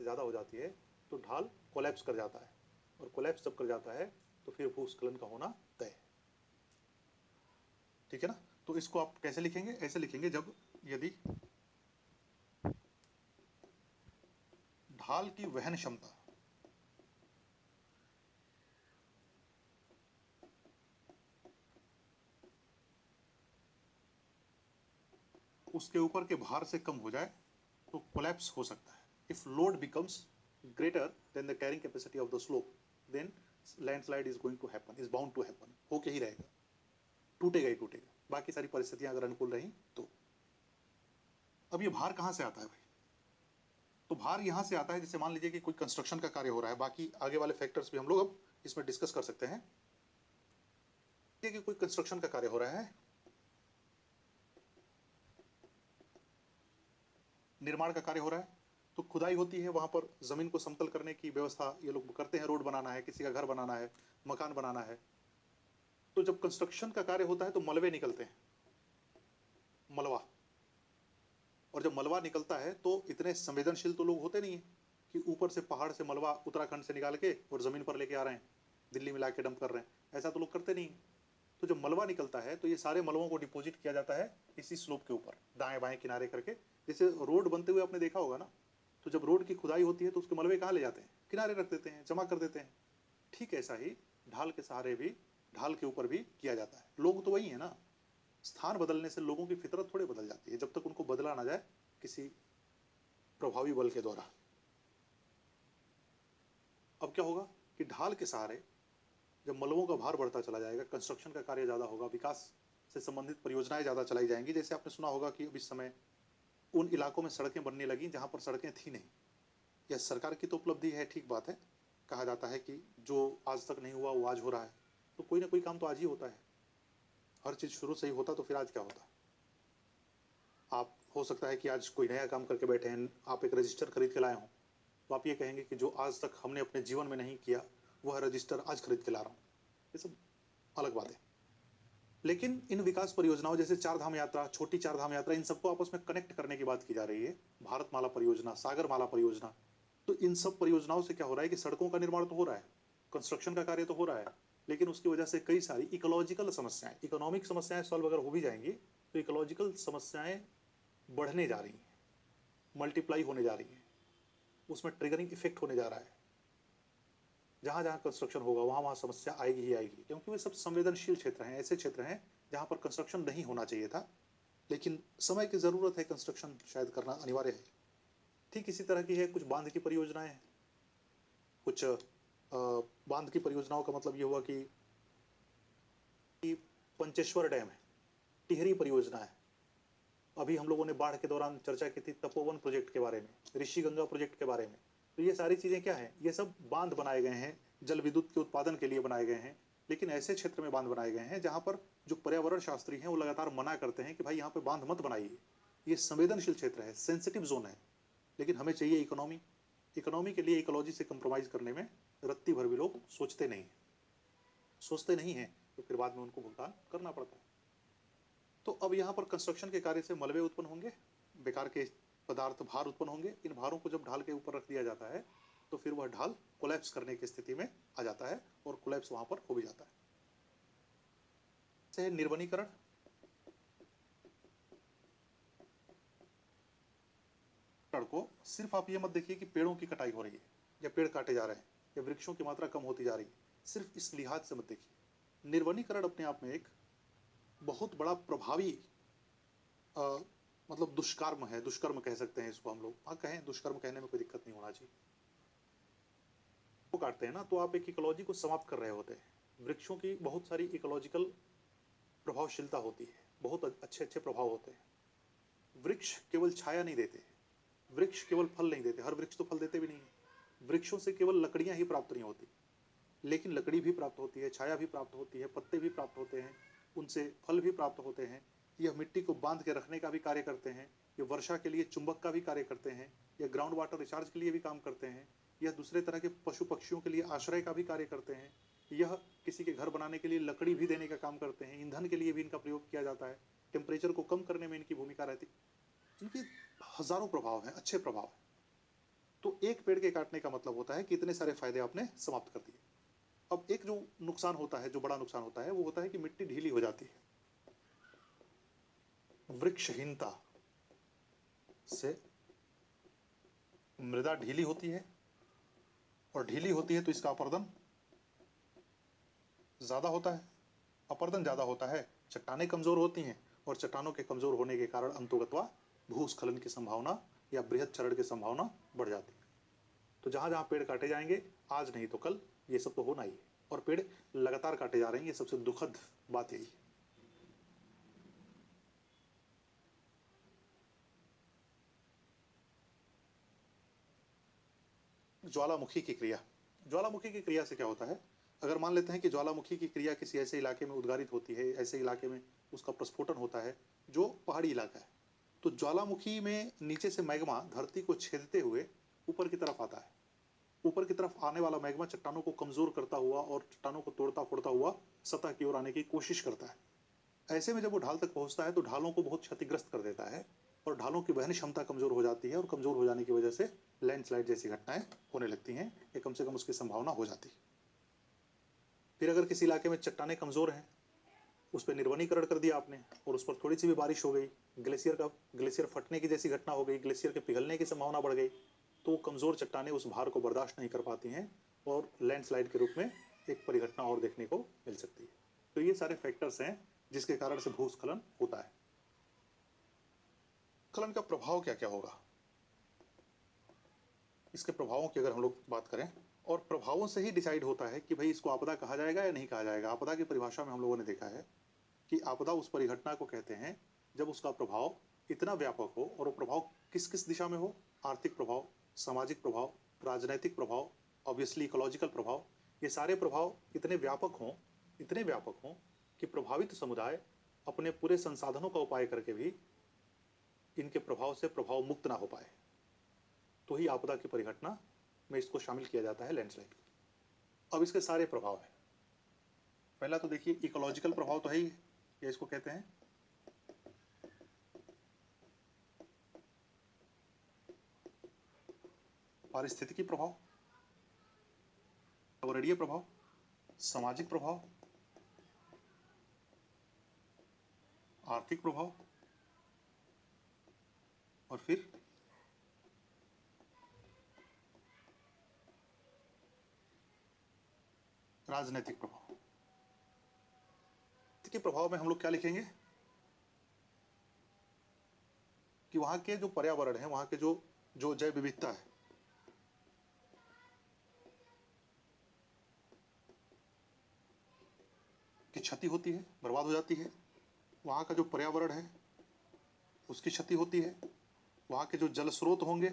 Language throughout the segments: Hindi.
से ज़्यादा हो जाती है तो ढाल कोलैप्स कर जाता है, और कोलैप्स जब कर जाता है तो फिर भूस्खलन का होना तय है। ठीक है ना? तो इसको आप कैसे लिखेंगे? ऐसे लिखेंगे, जब यदि ढाल की वहन क्षमता उसके ऊपर के भार से कम हो जाए तो कोलैप्स हो सकता है। If load becomes greater than the carrying capacity of the slope, then landslide is going to happen, is bound to happen, होके ही रहेगा, टूटेगा ही टूटेगा, बाकी सारी परिस्थितियां अगर अनुकूल रही तो। अब ये भार कहां से आता है भाई? तो भार यहां से आता है, जैसे मान लीजिए कि कोई कंस्ट्रक्शन का कार्य हो रहा है, बाकी आगे वाले फैक्टर्स भी हम लोग अब इसमें डिस्कस कर सकते हैं। कि कोई कंस्ट्रक्शन का कार्य हो रहा है, निर्माण का कार्य हो रहा है, तो खुदाई होती है, वहां पर जमीन को समतल करने की व्यवस्था ये लोग करते हैं, रोड बनाना है, किसी का घर बनाना है, मकान बनाना है। तो जब कंस्ट्रक्शन का कार्य होता है तो मलबे निकलते हैं, मलबा। और जब मलबा निकलता है तो इतने संवेदनशील तो लोग होते नहीं है कि ऊपर से पहाड़ से मलबा उत्तराखंड से निकाल के और जमीन पर लेके आ रहे हैं, दिल्ली में ला के डंप कर रहे हैं, ऐसा तो लोग करते नहीं है। तो जब मलबा निकलता है तो ये सारे मलबों को डिपॉजिट किया जाता है इसी स्लोप के ऊपर, दाएं बाएं किनारे करके। जैसे रोड बनते हुए आपने देखा होगा ना, तो जब रोड की खुदाई होती है तो उसके मलबे कहाँ ले जाते हैं? किनारे रख देते हैं, जमा कर देते हैं। ठीक ऐसा ही ढाल के सहारे भी, ढाल के ऊपर भी किया जाता है। लोग तो वही है ना, स्थान बदलने से लोगों की फितरत थोड़े बदल जाती है, जब तक उनको बदला ना जाए किसी प्रभावी बल के द्वारा। अब क्या होगा कि ढाल के सहारे जब मलबों का भार बढ़ता चला जाएगा, कंस्ट्रक्शन का कार्य ज़्यादा होगा, विकास से संबंधित परियोजनाएं ज़्यादा चलाई जाएंगी। जैसे आपने सुना होगा कि अब इस समय उन इलाकों में सड़कें बनने लगी जहां पर सड़कें थी नहीं। यह सरकार की तो उपलब्धि है, ठीक बात है। कहा जाता है कि जो आज तक नहीं हुआ वो आज हो रहा है, तो कोई ना कोई काम तो आज ही होता है। हर चीज़ शुरू से ही होता तो फिर आज क्या होता? आप हो सकता है कि आज कोई नया काम करके बैठे हैं, आप एक रजिस्टर खरीद के लाए हों, तो आप ये कहेंगे कि जो आज तक हमने अपने जीवन में नहीं किया वह रजिस्टर आज खरीद के ला रहा हूँ। ये सब अलग बात है। लेकिन इन विकास परियोजनाओं जैसे चार धाम यात्रा, छोटी चार धाम यात्रा, इन सबको आपस में कनेक्ट करने की बात की जा रही है। भारतमाला परियोजना, सागरमाला परियोजना, तो इन सब परियोजनाओं से क्या हो रहा है कि सड़कों का निर्माण तो हो रहा है, कंस्ट्रक्शन का कार्य तो हो रहा है, लेकिन उसकी वजह से कई सारी इकोलॉजिकल समस्याएं, इकोनॉमिक समस्याएं सॉल्व अगर हो भी जाएंगी तो इकोलॉजिकल समस्याएं बढ़ने जा रही हैं, मल्टीप्लाई होने जा रही हैं, उसमें ट्रिगरिंग इफेक्ट होने जा रहा है। जहां जहां कंस्ट्रक्शन होगा वहां वहां समस्या आएगी ही आएगी, क्योंकि वे सब संवेदनशील क्षेत्र हैं, ऐसे क्षेत्र हैं जहां पर कंस्ट्रक्शन नहीं होना चाहिए था, लेकिन समय की जरूरत है, कंस्ट्रक्शन शायद करना अनिवार्य है। ठीक इसी तरह की है कुछ बांध की परियोजनाएं हैं। कुछ बांध की परियोजनाओं का मतलब ये हुआ कि पंचेश्वर डैम है, टिहरी परियोजना है, अभी हम लोगों ने बाढ़ के दौरान चर्चा की थी तपोवन प्रोजेक्ट के बारे में, ऋषि गंगा प्रोजेक्ट के बारे में। तो ये सारी चीज़ें क्या हैं? ये सब बांध बनाए गए हैं, जल विद्युत के उत्पादन के लिए बनाए गए हैं, लेकिन ऐसे क्षेत्र में बांध बनाए गए हैं जहां पर जो पर्यावरण शास्त्री हैं वो लगातार मना करते हैं कि भाई यहाँ पे बांध मत बनाइए, ये संवेदनशील क्षेत्र है, सेंसिटिव जोन है। लेकिन हमें चाहिए इकोनॉमी, इकोनॉमी के लिए इकोलॉजी से कंप्रोमाइज करने में रत्ती भर भी लोग सोचते नहीं, सोचते नहीं हैं, तो फिर बाद में उनको भुगतान करना पड़ता है। तो अब यहाँ पर कंस्ट्रक्शन के कार्य से मलबे उत्पन्न होंगे, बेकार के पदार्थ, भार उत्पन्न होंगे। इन भारों को जब ढाल के ऊपर रख दिया जाता है तो फिर वह ढाल कोलैप्स करने की स्थिति में आ जाता है और कोलैप्स वहां पर हो भी जाता है। से निर्वनीकरण, को सिर्फ आप ये मत देखिए कि पेड़ों की कटाई हो रही है या पेड़ काटे जा रहे हैं या वृक्षों की मात्रा कम होती जा रही है, सिर्फ इस लिहाज से मत देखिए। निर्वनीकरण अपने आप में एक बहुत बड़ा प्रभावी अ, मतलब दुष्कर्म है, दुष्कर्म कह सकते हैं इसको हम लोग। हाँ कहें, दुष्कर्म कहने में कोई दिक्कत नहीं होना चाहिए। वो काटते हैं ना तो आप एक इकोलॉजी को समाप्त कर रहे होते हैं। वृक्षों की बहुत सारी इकोलॉजिकल प्रभावशीलता होती है, बहुत अच्छे अच्छे प्रभाव होते हैं। वृक्ष केवल छाया नहीं देते, वृक्ष केवल फल नहीं देते, हर वृक्ष तो फल देते भी नहीं है। वृक्षों से केवल लकड़ियां ही प्राप्त नहीं होती, लेकिन लकड़ी भी प्राप्त होती है, छाया भी प्राप्त होती है, पत्ते भी प्राप्त होते हैं, उनसे फल भी प्राप्त होते हैं। यह मिट्टी को बांध के रखने का भी कार्य करते हैं, ये वर्षा के लिए चुंबक का भी कार्य करते हैं, यह ग्राउंड वाटर रिचार्ज के लिए भी काम करते हैं, यह दूसरे तरह के पशु पक्षियों के लिए आश्रय का भी कार्य करते हैं, यह किसी के घर बनाने के लिए लकड़ी भी देने का काम करते हैं, ईंधन के लिए भी इनका प्रयोग किया जाता है, टेम्परेचर को कम करने में इनकी भूमिका रहती है। इनके हजारों प्रभाव हैं, अच्छे प्रभाव हैं। तो एक पेड़ के काटने का मतलब होता है कि इतने सारे फायदे आपने समाप्त कर दिए। अब एक जो नुकसान होता है, जो बड़ा नुकसान होता है, वो होता है कि मिट्टी ढीली हो जाती है। वृक्षहीनता से मृदा ढीली होती है, और ढीली होती है तो इसका अपर्दन ज़्यादा होता है। अपर्दन ज़्यादा होता है, चट्टानें कमज़ोर होती हैं, और चट्टानों के कमज़ोर होने के कारण अंतोगत्वा भूस्खलन की संभावना या बृहद क्षरण की संभावना बढ़ जाती है। तो जहाँ जहाँ पेड़ काटे जाएंगे, आज नहीं तो कल ये सब तो होना ही है, और पेड़ लगातार काटे जा रहे हैं। ये सबसे दुखद बात यही है। ज्वालामुखी की क्रिया। ज्वालामुखी की क्रिया से क्या होता है? अगर मान लेते हैं कि ज्वालामुखी की क्रिया किसी ऐसे इलाके में उद्गारित होती है, ऐसे इलाके में उसका प्रस्फोटन होता है जो पहाड़ी इलाका है, तो ज्वालामुखी में नीचे से मैग्मा धरती को छेदते हुए ऊपर की तरफ आता है। ऊपर की तरफ आने वाला मैग्मा चट्टानों को कमजोर करता हुआ और चट्टानों को तोड़ता फोड़ता हुआ सतह की ओर आने की कोशिश करता है। ऐसे में जब वो ढाल तक पहुंचता है तो ढालों को बहुत क्षतिग्रस्त कर देता है, और ढालों की वहन क्षमता कमजोर हो जाती है, और कमजोर हो जाने की वजह से लैंडस्लाइड जैसी घटनाएं होने लगती हैं, या कम से कम उसकी संभावना हो जाती है। फिर अगर किसी इलाके में चट्टानें कमजोर हैं, उस पर निर्वनीकरण कर दिया आपने, और उस पर थोड़ी सी भी बारिश हो गई, ग्लेशियर फटने की जैसी घटना हो गई, ग्लेशियर के पिघलने की संभावना बढ़ गई, तो वो कमजोर चट्टानें उस भार को बर्दाश्त नहीं कर पाती हैं, और लैंडस्लाइड के रूप में एक परिघटना और देखने को मिल सकती है। तो ये सारे फैक्टर्स हैं जिसके कारण से भूस्खलन होता है। स्खलन का प्रभाव क्या क्या होगा, इसके प्रभावों की अगर हम लोग बात करें, और प्रभावों से ही डिसाइड होता है कि भाई इसको आपदा कहा जाएगा या नहीं कहा जाएगा। आपदा की परिभाषा में हम लोगों ने देखा है कि आपदा उस परिघटना को कहते हैं जब उसका प्रभाव इतना व्यापक हो, और वो प्रभाव किस किस दिशा में हो? आर्थिक प्रभाव, सामाजिक प्रभाव, राजनैतिक प्रभाव, ऑब्वियसली इकोलॉजिकल प्रभाव। ये सारे प्रभाव इतने व्यापक हों कि प्रभावित समुदाय अपने पूरे संसाधनों का उपाय करके भी इनके प्रभाव से प्रभाव मुक्त ना हो पाए, तो ही आपदा की परिघटना में इसको शामिल किया जाता है, लैंडस्लाइड। अब इसके सारे प्रभाव हैं। पहला तो देखिए इकोलॉजिकल प्रभाव तो है ही, ये इसको कहते हैं पारिस्थितिकी प्रभाव, पर्यावरणीय प्रभाव, सामाजिक प्रभाव, आर्थिक प्रभाव, और फिर राजनीतिक प्रभाव। के प्रभाव में हम लोग क्या लिखेंगे कि वहां के जो पर्यावरण है, वहां के जो जो जैव विविधता है, की क्षति होती है, बर्बाद हो जाती है। वहां का जो पर्यावरण है उसकी क्षति होती है। वहां के जो जल स्रोत होंगे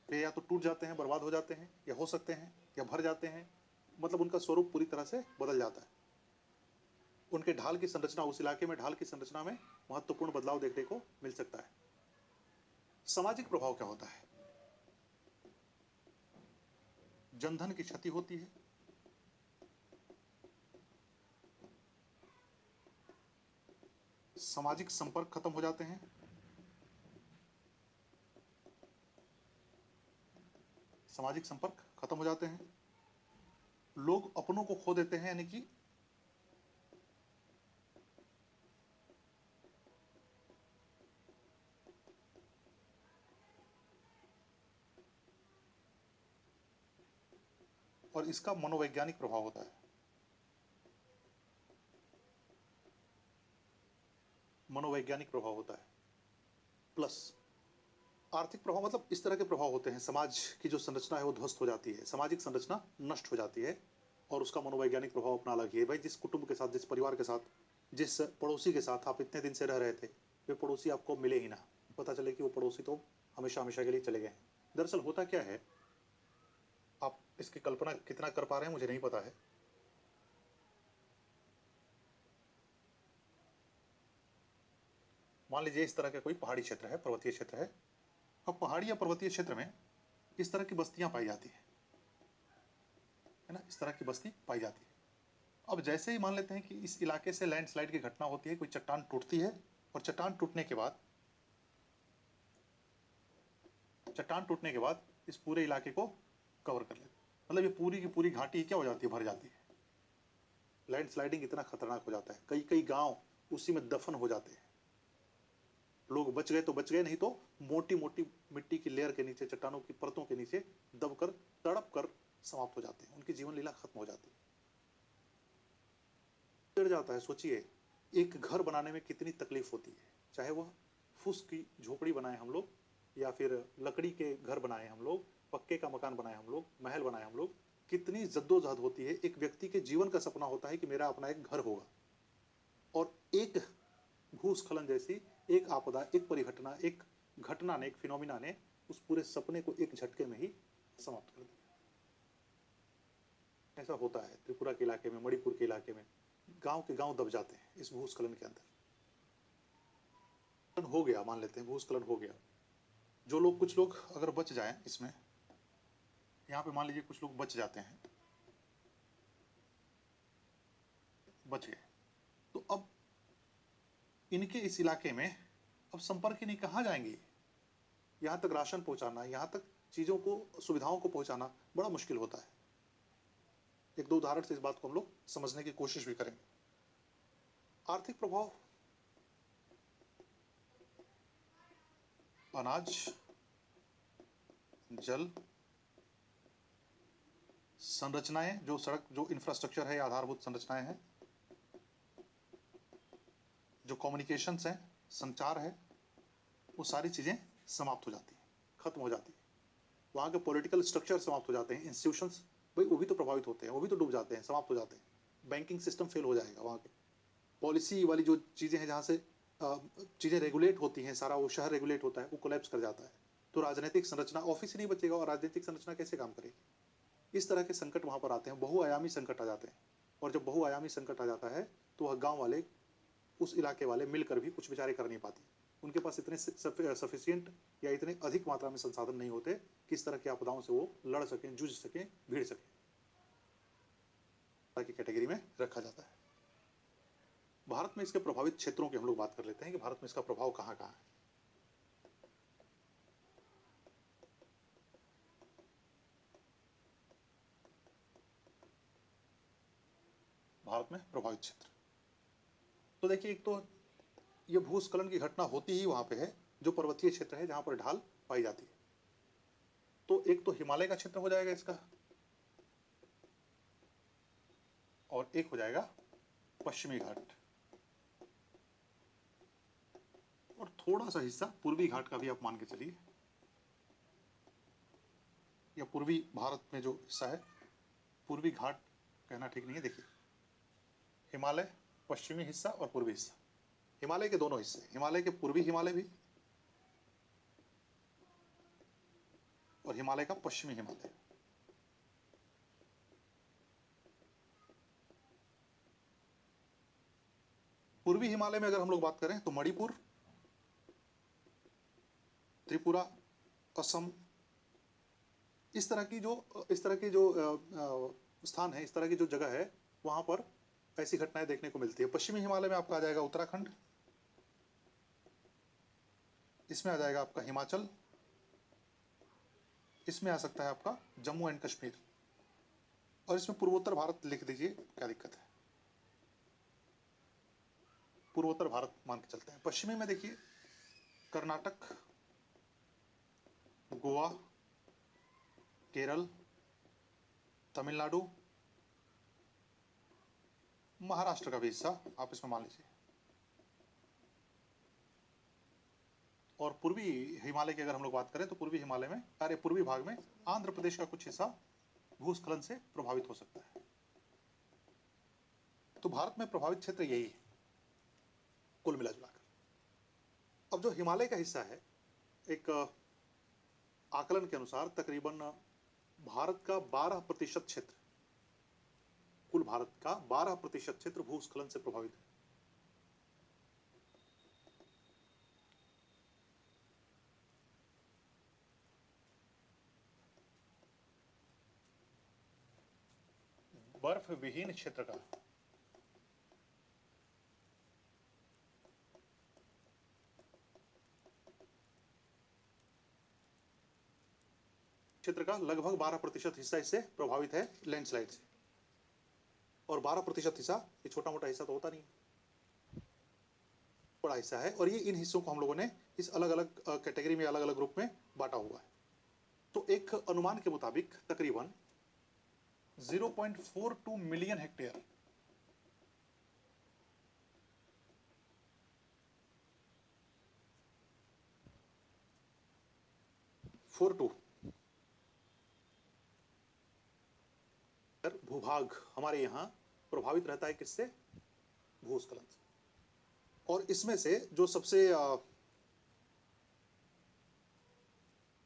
वे या तो टूट जाते हैं, बर्बाद हो जाते हैं, या हो सकते हैं या भर जाते हैं, मतलब उनका स्वरूप पूरी तरह से बदल जाता है। उनके ढाल की संरचना, उस इलाके में ढाल की संरचना में महत्वपूर्ण बदलाव देखने को मिल सकता है। सामाजिक प्रभाव क्या होता है? जनधन की क्षति होती है, सामाजिक संपर्क खत्म हो जाते हैं, सामाजिक संपर्क खत्म हो जाते हैं, लोग अपनों को खो देते हैं, यानी कि और इसका मनोवैज्ञानिक प्रभाव होता है। मनोवैज्ञानिक प्रभाव होता है। प्लस आर्थिक प्रभाव, मतलब इस तरह के प्रभाव होते हैं, समाज की जो संरचना है वो ध्वस्त हो जाती है, सामाजिक संरचना नष्ट हो जाती है, और उसका मनोवैज्ञानिक प्रभाव अपना अलग ही है। भाई जिस कुटुंब के साथ, जिस परिवार के साथ, जिस पड़ोसी के साथ आप इतने दिन से रह रहे थे, वे पड़ोसी आपको मिले ही ना, पता चले कि वो पड़ोसी तो हमेशा हमेशा के लिए चले गए। दरअसल होता क्या है, आप इसकी कल्पना कितना कर पा रहे हैं मुझे नहीं पता है। मान लीजिए इस तरह का कोई पहाड़ी क्षेत्र है, पर्वतीय क्षेत्र है। अब पहाड़ी या पर्वतीय क्षेत्र में इस तरह की बस्तियां पाई जाती है ना, इस तरह की बस्ती पाई जाती है। अब जैसे ही मान लेते हैं कि इस इलाके से लैंडस्लाइड की घटना होती है, कोई चट्टान टूटती है, और चट्टान टूटने के बाद चट्टान टूटने के बाद इस पूरे इलाके को कवर कर लेते, मतलब ये पूरी की पूरी घाटी क्या हो जाती है, भर जाती है। लैंडस्लाइडिंग इतना खतरनाक हो जाता है, कई कई गांव उसी में दफन हो जाते हैं। लोग बच गए तो बच गए, नहीं तो मोटी मोटी मिट्टी की लेयर के नीचे, चट्टानों की परतों के नीचे दबकर तड़प कर समाप्त हो जाते हैं, उनकी जीवन लीला खत्म हो जाती है। गिर जाता है। सोचिए एक घर बनाने में कितनी तकलीफ होती है, चाहे वह फूस की झोपड़ी बनाए हम लोग, या फिर लकड़ी के घर बनाए हम लोग, पक्के का मकान बनाए हम लोग, महल बनाए हम लोग, कितनी जद्दोजहद होती है। एक व्यक्ति के जीवन का सपना होता है कि मेरा अपना एक घर होगा, और एक भूस्खलन जैसी एक आपदा, एक परिघटना, एक घटना ने, एक फिनोमिना ने उस पूरे सपने को एक झटके में ही समाप्त कर दिया। ऐसा होता है त्रिपुरा के इलाके में, मणिपुर के इलाके में, गांव के गांव दब जाते हैं इस भूस्खलन के अंदर। हो गया, मान लेते हैं भूस्खलन हो गया, जो लोग, कुछ लोग अगर बच जाएं इसमें, यहाँ पे मान लीजिए कुछ लोग बच जाते हैं, बच गए, तो अब इनके इस इलाके में अब संपर्क ही नहीं, कहाँ जाएंगे? यहाँ तक राशन पहुंचाना, यहाँ तक चीजों को, सुविधाओं को पहुंचाना बड़ा मुश्किल होता है। एक दो उदाहरण से इस बात को हम लोग समझने की कोशिश भी करेंगे। आर्थिक प्रभाव, अनाज, जल, संरचनाएं, जो सड़क, जो इंफ्रास्ट्रक्चर है, आधारभूत संरचनाएं हैं, जो कम्युनिकेशंस हैं, संचार है, वो सारी चीजें समाप्त हो जाती हैं, खत्म हो जाती है। वहाँ के पॉलिटिकल स्ट्रक्चर समाप्त हो जाते हैं, इंस्टीट्यूशंस भाई वो भी तो प्रभावित होते हैं, वो भी तो डूब जाते हैं, समाप्त हो जाते हैं। बैंकिंग सिस्टम फेल हो जाएगा, वहाँ के पॉलिसी वाली जो चीज़ें हैं, जहाँ से चीज़ें रेगुलेट होती हैं, सारा वो शहर रेगुलेट होता है, वो कोलैप्स कर जाता है। तो राजनीतिक संरचना, ऑफिस ही नहीं बचेगा, और राजनीतिक संरचना कैसे काम करेगी? इस तरह के संकट वहाँ पर आते हैं, बहुआयामी संकट आ जाते हैं। और जब बहुआयामी संकट आ जाता है तो वह गाँव वाले, उस इलाके वाले मिलकर भी कुछ बेचारे कर नहीं पाते। उनके पास इतने सफिशियंट या इतने अधिक मात्रा में संसाधन नहीं होते कि इस तरह की आपदाओं से वो लड़ सकें, जूझ सकें, भिड़ सकें। की कैटेगरी में रखा जाता है। भारत में इसके प्रभावित क्षेत्रों की हम लोग बात कर लेते हैं कि भारत में इसका प्रभाव कहाँ कहाँ है। भारत में प्रभावित क्षेत्र, तो देखिए, एक तो ये भूस्खलन की घटना होती ही वहां पे है जो पर्वतीय क्षेत्र है, जहां पर ढाल पाई जाती है। तो एक तो हिमालय का क्षेत्र हो जाएगा इसका, और एक हो जाएगा पश्चिमी घाट, और थोड़ा सा हिस्सा पूर्वी घाट का भी आप मान के चलिए, या पूर्वी भारत में जो हिस्सा है, पूर्वी घाट कहना ठीक नहीं है। देखिए, हिमालय, पश्चिमी हिस्सा और पूर्वी हिस्सा, हिमालय के दोनों हिस्से, हिमालय के पूर्वी हिमालय भी और हिमालय का पश्चिमी हिमालय। पूर्वी हिमालय में अगर हम लोग बात करें तो मणिपुर, त्रिपुरा, असम, इस तरह की जो स्थान है, इस तरह की जो जगह है, वहां पर ऐसी घटनाएं देखने को मिलती है। पश्चिमी हिमालय में आपका आ जाएगा उत्तराखंड, इसमें आ जाएगा आपका हिमाचल, इसमें आ सकता है आपका जम्मू एंड कश्मीर, और इसमें पूर्वोत्तर भारत लिख दीजिए, क्या दिक्कत है, पूर्वोत्तर भारत मान के चलते हैं। पश्चिमी में देखिए कर्नाटक, गोवा, केरल, तमिलनाडु, महाराष्ट्र का भी हिस्सा आप इसमें मान लीजिए, और पूर्वी हिमालय की अगर हम लोग बात करें तो पूर्वी हिमालय में, अरे पूर्वी भाग में आंध्र प्रदेश का कुछ हिस्सा भूस्खलन से प्रभावित हो सकता है। तो भारत में प्रभावित क्षेत्र यही है कुल मिलाजुलाकर। अब जो हिमालय का हिस्सा है, एक आकलन के अनुसार तकरीबन भारत का 12% क्षेत्र, कुल भारत का 12% क्षेत्र भूस्खलन से प्रभावित है। बर्फ विहीन क्षेत्र का क्षेत्र का लगभग 12% हिस्सा इससे प्रभावित है लैंडस्लाइड से, और 12% हिस्सा ये छोटा मोटा हिस्सा तो होता नहीं, बड़ा हिस्सा है। और ये इन हिस्सों को हम लोगों ने इस अलग अलग कैटेगरी में, अलग अलग ग्रुप में बांटा हुआ है। तो एक अनुमान के मुताबिक तकरीबन 0.42 मिलियन हेक्टेयर भूभाग हमारे यहाँ प्रभावित रहता है किससे? भूस्खलन से। और इसमें से जो सबसे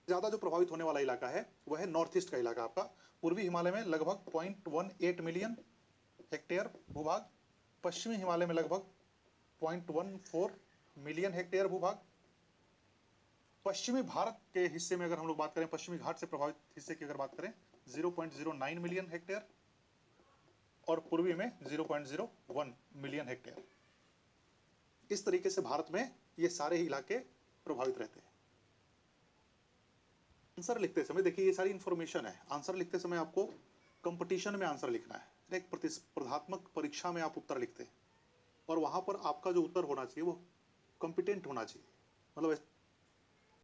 ज्यादा जो प्रभावित होने वाला इलाका है वह है नॉर्थ ईस्ट का इलाका आपका। पूर्वी हिमालय में लगभग 0.18 मिलियन हेक्टेयर भूभाग, पश्चिमी हिमालय में लगभग 0.14 मिलियन हेक्टेयर भूभाग, पश्चिमी भारत के हिस्से में अगर हम लोग बात करें, पश्चिमी घाट से प्रभावित हिस्से की अगर बात करें 0.09 मिलियन हेक्टेयर, और पूर्वी में 0.01 मिलियन हेक्टेयर। इस तरीके से भारत में ये सारे ही इलाके प्रभावित रहते हैं। आंसर लिखते समय देखिए ये सारी इंफॉर्मेशन है। आंसर लिखते समय आपको कंपटीशन में आंसर लिखना है, एक प्रतिस्पर्धात्मक परीक्षा में आप उत्तर लिखते हैं, और वहां पर आपका जो उत्तर होना चाहिए वो कॉम्पिटेंट होना चाहिए, मतलब